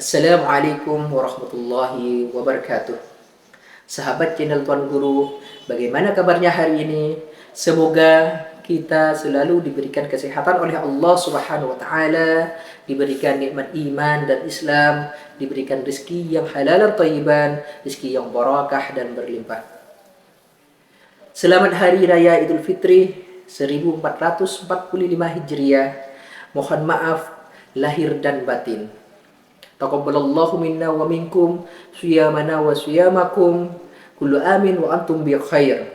Assalamualaikum warahmatullahi wabarakatuh. Sahabat channel Tuan Guru, bagaimana kabarnya hari ini? Semoga kita selalu diberikan kesehatan oleh Allah Subhanahu wa taala, diberikan nikmat iman dan Islam, diberikan rezeki yang halal dan thayyiban, rezeki yang barakah dan berlimpah. Selamat Hari Raya Idul Fitri 1445 Hijriah. Mohon maaf lahir dan batin. Taqabbalallahu minna wa minkum siyamana wa siyamakum kullu amin wa antum bi khair.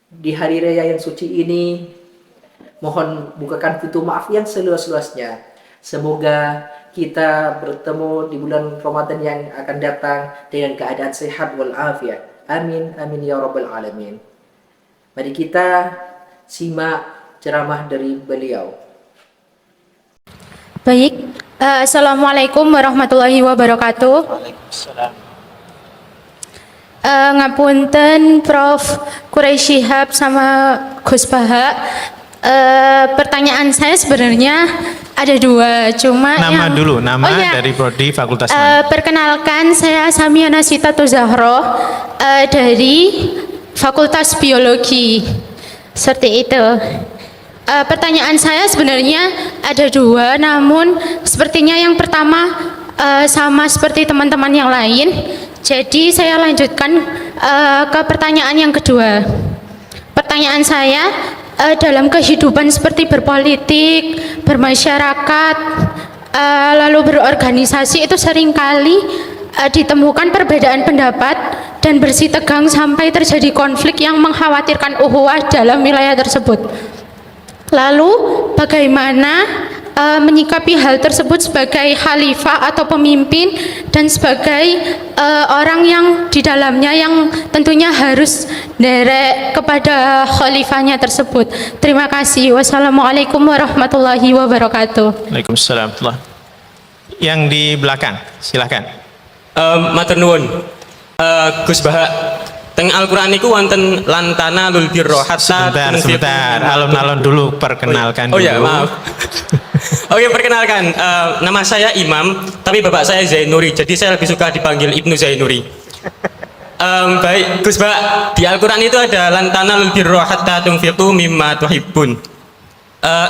Di hari raya yang suci ini, mohon bukakan pintu maaf yang seluas-luasnya. Semoga kita bertemu di bulan Ramadan yang akan datang dengan keadaan sehat wal afiat. Amin amin ya rabbal alamin. Mari kita simak ceramah dari beliau. Baik, Assalamualaikum warahmatullahi wabarakatuh. Waalaikumsalam. Ngapunten Prof. Quraisy Shihab sama Gus Baha. Pertanyaan saya sebenarnya ada dua, cuma Nama yang... dulu, nama Oh, ya. dari prodi fakultas mana? Perkenalkan, saya Samiana Sitatul Zahro dari Fakultas Biologi. Seperti itu. Pertanyaan saya sebenarnya ada dua, namun sepertinya yang pertama sama seperti teman-teman yang lain. Jadi saya lanjutkan ke pertanyaan yang kedua. Pertanyaan saya, dalam kehidupan seperti berpolitik, bermasyarakat, lalu berorganisasi itu seringkali ditemukan perbedaan pendapat dan bersitegang sampai terjadi konflik yang mengkhawatirkan ukhuwah dalam wilayah tersebut. Lalu bagaimana menyikapi hal tersebut sebagai khalifah atau pemimpin dan sebagai orang yang di dalamnya yang tentunya harus derek kepada khalifahnya tersebut. Terima kasih. Wassalamualaikum warahmatullahi wabarakatuh. Waalaikumsalam. Yang di belakang, silahkan. Matur nuwun. Gus Baha, teng Al-Qur'an niku wonten lantana lul birro hatta Sebentar, alun-alun dulu, perkenalkan dulu. Oh ya, maaf. Oke, perkenalkan, nama saya Imam, tapi bapak saya Zainuri, jadi saya lebih suka dipanggil Ibnu Zainuri. Baik, Gus Baha, di Al-Qur'an itu ada lantana lul birro hatta tunfiqu mimma tuhibbun.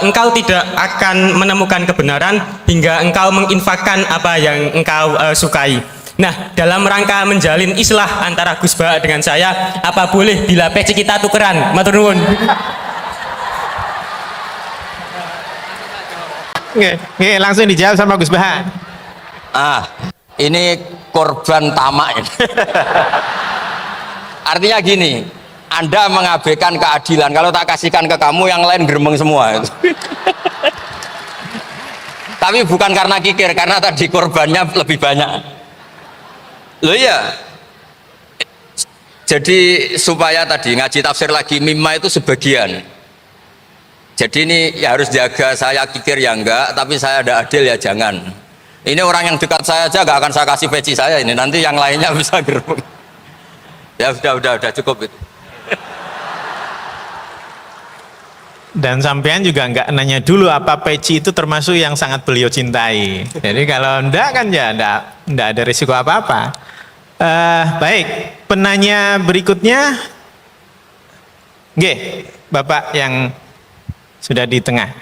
Engkau tidak akan menemukan kebenaran hingga engkau menginfakkan apa yang engkau sukai. Nah, dalam rangka menjalin islah antara Gus Baha dengan saya, apa boleh bila peci kita tukeran? Matur nuwun. Oke, langsung dijawab sama Gus Baha. Ini korban tamak ini. Artinya gini, Anda mengabaikan keadilan. Kalau tak kasihkan ke kamu, yang lain geremeng semua. Tapi bukan karena kikir, karena tadi korbannya lebih banyak. Loh iya. Jadi supaya tadi ngaji tafsir lagi, mimma itu sebagian. Jadi ini ya harus jaga, saya kikir ya enggak, tapi saya ada adil ya jangan. Ini orang yang dekat saya aja gak akan saya kasih peci saya ini, nanti yang lainnya bisa gerbong. Ya udah cukup itu. Dan sampean juga nggak nanya dulu apa peci itu termasuk yang sangat beliau cintai. Jadi kalau enggak kan ya enggak ada risiko apa-apa. Baik, penanya berikutnya. Nggih, Bapak yang sudah di tengah.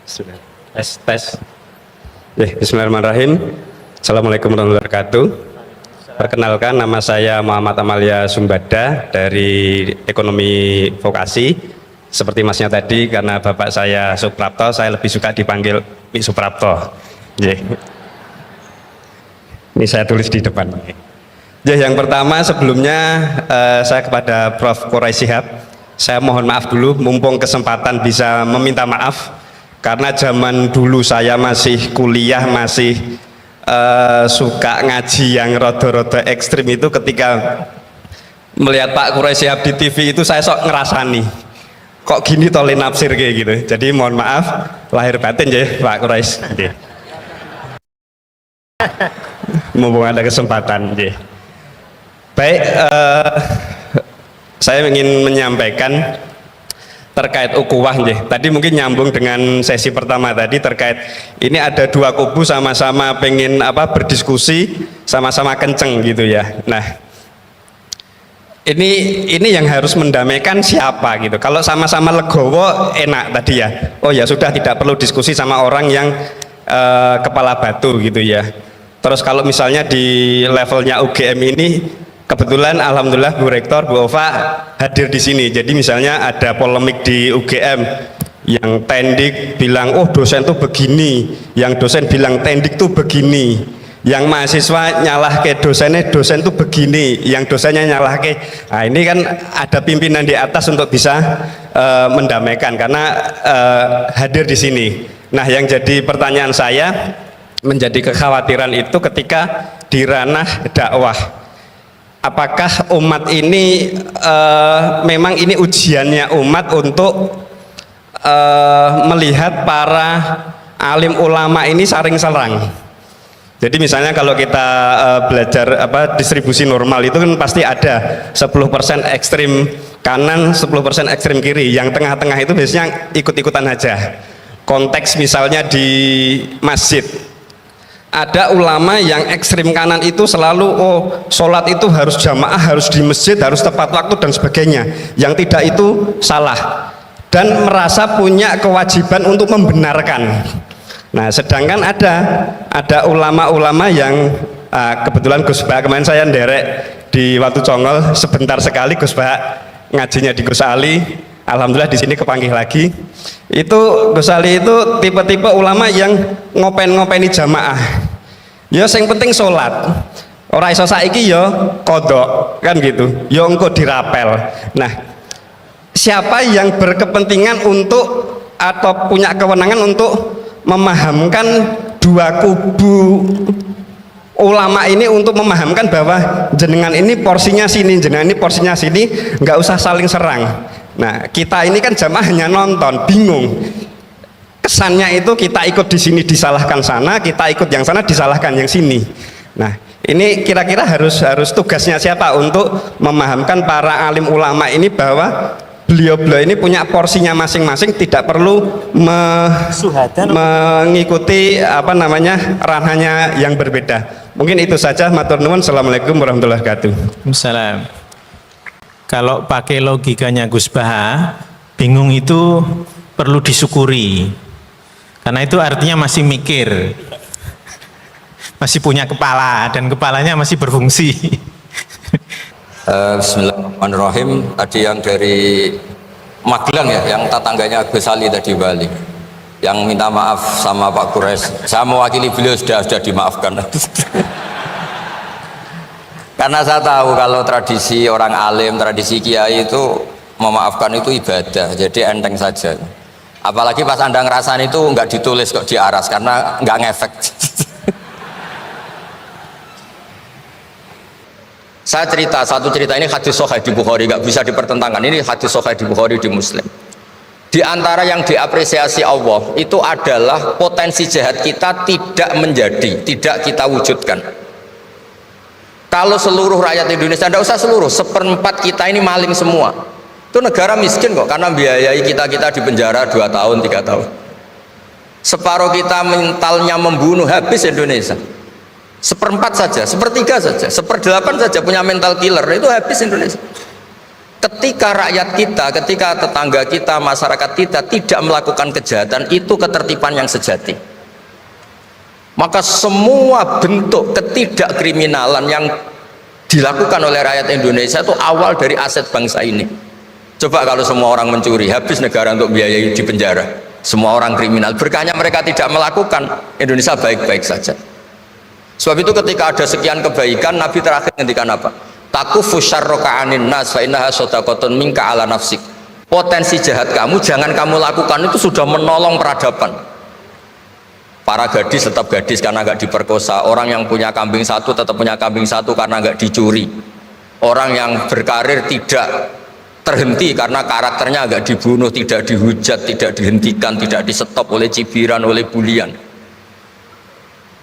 Sudah. Tes. Bismillahirrahmanirrahim. Assalamualaikum warahmatullahi wabarakatuh. Perkenalkan, nama saya Muhammad Amalia Sumbada dari Ekonomi Vokasi. Seperti masnya tadi, karena bapak saya Suprapto, saya lebih suka dipanggil Mik Suprapto. Ini saya tulis di depan. Yang pertama, sebelumnya saya kepada Prof. Quraisy Shihab, saya mohon maaf dulu, mumpung kesempatan bisa meminta maaf, karena zaman dulu saya masih kuliah, masih suka ngaji yang rodo-rodo ekstrim itu, ketika melihat Pak Quraisy Shihab di TV itu saya sok ngerasani kok gini tolin nafsir kayak gitu. Jadi mohon maaf lahir batin ya Pak Quraisy. Mumpung ada kesempatan. Baik, saya ingin menyampaikan terkait ukhuwah nggih. Tadi mungkin nyambung dengan sesi pertama tadi terkait ini ada dua kubu sama-sama pengen berdiskusi, sama-sama kenceng gitu ya. Nah, ini yang harus mendamaikan siapa gitu. Kalau sama-sama legowo enak tadi ya. Oh ya sudah, tidak perlu diskusi sama orang yang kepala batu gitu ya. Terus kalau misalnya di levelnya UGM ini kebetulan alhamdulillah Bu Rektor, Bu Ova hadir di sini. Jadi misalnya ada polemik di UGM yang tendik bilang oh dosen tuh begini, yang dosen bilang tendik tuh begini, yang mahasiswa nyalah ke dosennya, dosen tuh begini, yang dosennya nyalah ke. Nah ini kan ada pimpinan di atas untuk bisa mendamaikan karena hadir di sini. Nah yang jadi pertanyaan saya, menjadi kekhawatiran itu ketika di ranah dakwah, apakah umat ini memang ini ujiannya umat untuk melihat para alim ulama ini saring serang. Jadi misalnya kalau kita belajar distribusi normal itu kan pasti ada 10% ekstrim kanan, 10% ekstrim kiri. Yang tengah-tengah itu biasanya ikut-ikutan aja. Konteks misalnya di masjid, ada ulama yang ekstrim kanan itu selalu sholat itu harus jamaah, harus di masjid, harus tepat waktu dan sebagainya. Yang tidak itu salah dan merasa punya kewajiban untuk membenarkan. Nah, sedangkan ada ulama-ulama yang kebetulan Gus Bah kemarin saya nderek di Watu Congol sebentar sekali, Gus Bah ngajinya di Gus Ali. Alhamdulillah di sini kepanggih lagi. Itu Gus Ali itu tipe-tipe ulama yang ngopeni jamaah. Ya sing penting sholat. Ora iso saiki ya kodok kan gitu. Ya engko dirapel. Nah, siapa yang berkepentingan untuk atau punya kewenangan untuk memahamkan dua kubu ulama ini untuk memahamkan bahwa jenengan ini porsinya sini, jenengan ini porsinya sini, nggak usah saling serang. Nah, kita ini kan jamaah hanya nonton, bingung. Kesannya itu kita ikut di sini disalahkan sana, kita ikut yang sana disalahkan yang sini. Nah, ini kira-kira harus tugasnya siapa untuk memahamkan para alim ulama ini bahwa beliau-beliau ini punya porsinya masing-masing, tidak perlu mengikuti ranahnya yang berbeda. Mungkin itu saja. Matur nuwun. Assalamualaikum warahmatullahi wabarakatuh. Waalaikumsalam. Kalau pakai logikanya Gus Bah, bingung itu perlu disyukuri, karena itu artinya masih mikir, masih punya kepala dan kepalanya masih berfungsi. Bismillahirrahmanirrahim. Tadi yang dari Magelang ya, yang tetangganya Gus Ali tadi Bali, yang minta maaf sama Pak Quraisy. Saya mewakili beliau, sudah dimaafkan. Karena saya tahu kalau tradisi orang alim, tradisi kiai itu memaafkan itu ibadah, jadi enteng saja. Apalagi pas Anda ngerasain itu nggak ditulis kok di aras, karena nggak ngefek. Saya satu cerita ini hadis sahih di Bukhari, nggak bisa dipertentangkan. Ini hadis sahih di Bukhari, di Muslim. Di antara yang diapresiasi Allah itu adalah potensi jahat kita tidak kita wujudkan. Kalau seluruh rakyat Indonesia, tidak usah seluruh, 1/4 kita ini maling semua. Itu negara miskin kok, karena biayai kita di penjara 2 tahun, 3 tahun. Separuh kita mentalnya membunuh, habis Indonesia. 1/4 saja, 1/3 saja, 1/8 saja punya mental killer, itu habis Indonesia. Ketika rakyat kita, ketika tetangga kita, masyarakat kita tidak melakukan kejahatan, itu ketertiban yang sejati. Maka semua bentuk ketidakkriminalan yang dilakukan oleh rakyat Indonesia itu awal dari aset bangsa ini. Coba kalau semua orang mencuri, habis negara untuk biayai di penjara. Semua orang kriminal, berkahnya mereka tidak melakukan, Indonesia baik-baik saja. Sebab itu ketika ada sekian kebaikan, Nabi terakhir ngendikan apa? Takufu syarroka anin nas fa innaha shadaqatun minka ala nafsik. Potensi jahat kamu jangan kamu lakukan, itu sudah menolong peradaban. Para gadis tetap gadis karena nggak diperkosa. Orang yang punya kambing satu tetap punya kambing satu karena nggak dicuri. Orang yang berkarir tidak terhenti karena karakternya nggak dibunuh, tidak dihujat, tidak dihentikan, tidak disetop oleh cibiran, oleh bulian.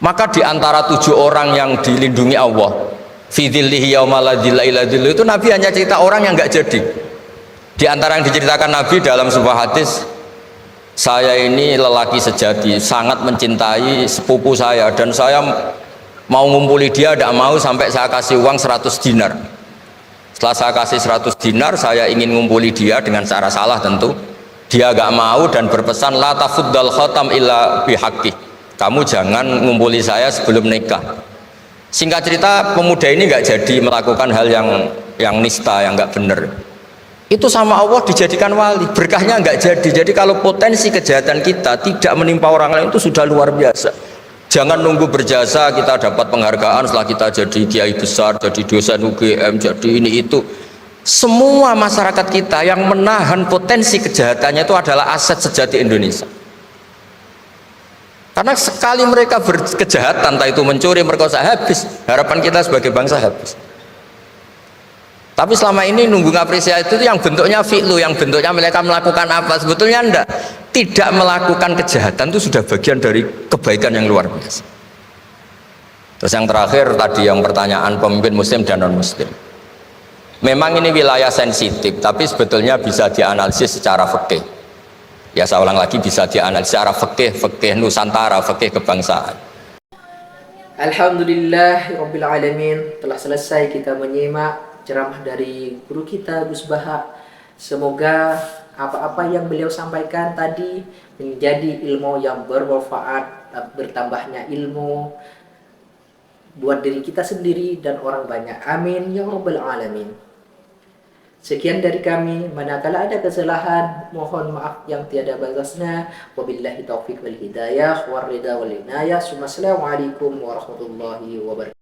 Maka di antara 7 orang yang dilindungi Allah, Fi dhillihi yauma la dhilla illa dhilluh, itu Nabi hanya cerita orang yang nggak jadi. Di antara yang diceritakan Nabi dalam sebuah hadis, saya ini lelaki sejati, sangat mencintai sepupu saya, dan saya mau ngumpuli dia, tidak mau sampai saya kasih uang 100 dinar. Setelah saya kasih 100 dinar, saya ingin ngumpuli dia dengan cara salah tentu. Dia gak mau dan berpesan, la tafuddal khatam illa bihaqqi, kamu jangan ngumpuli saya sebelum nikah. Singkat cerita, pemuda ini gak jadi melakukan hal yang nista, yang gak benar. Itu sama Allah dijadikan wali, berkahnya nggak jadi. Jadi kalau potensi kejahatan kita tidak menimpa orang lain itu sudah luar biasa. Jangan nunggu berjasa kita dapat penghargaan setelah kita jadi kiai besar, jadi dosen UGM, jadi ini itu. Semua masyarakat kita yang menahan potensi kejahatannya itu adalah aset sejati Indonesia. Karena sekali mereka berkejahatan, entah itu mencuri, merkosa, habis. Harapan kita sebagai bangsa habis. Tapi selama ini nunggu ngapresiasi itu yang bentuknya fi'lu, yang bentuknya mereka melakukan apa, sebetulnya enggak. Tidak melakukan kejahatan itu sudah bagian dari kebaikan yang luar biasa. Terus yang terakhir tadi yang pertanyaan pemimpin muslim dan non muslim. Memang ini wilayah sensitif, tapi sebetulnya bisa dianalisis secara fikih. Ya saya ulang lagi, bisa dianalisis secara fikih Nusantara, fikih kebangsaan. Alhamdulillahirabbil alamin. Telah selesai kita menyimak ceramah dari guru kita Gus Baha. Semoga apa-apa yang beliau sampaikan tadi menjadi ilmu yang bermanfaat, bertambahnya ilmu buat diri kita sendiri dan orang banyak. Amin ya rabbal alamin. Sekian dari kami, manakala ada kesalahan mohon maaf yang tiada batasnya. Wabillahi taufiq wal hidayah war ridha wal inayah. Assalamualaikum warahmatullahi wabarakatuh.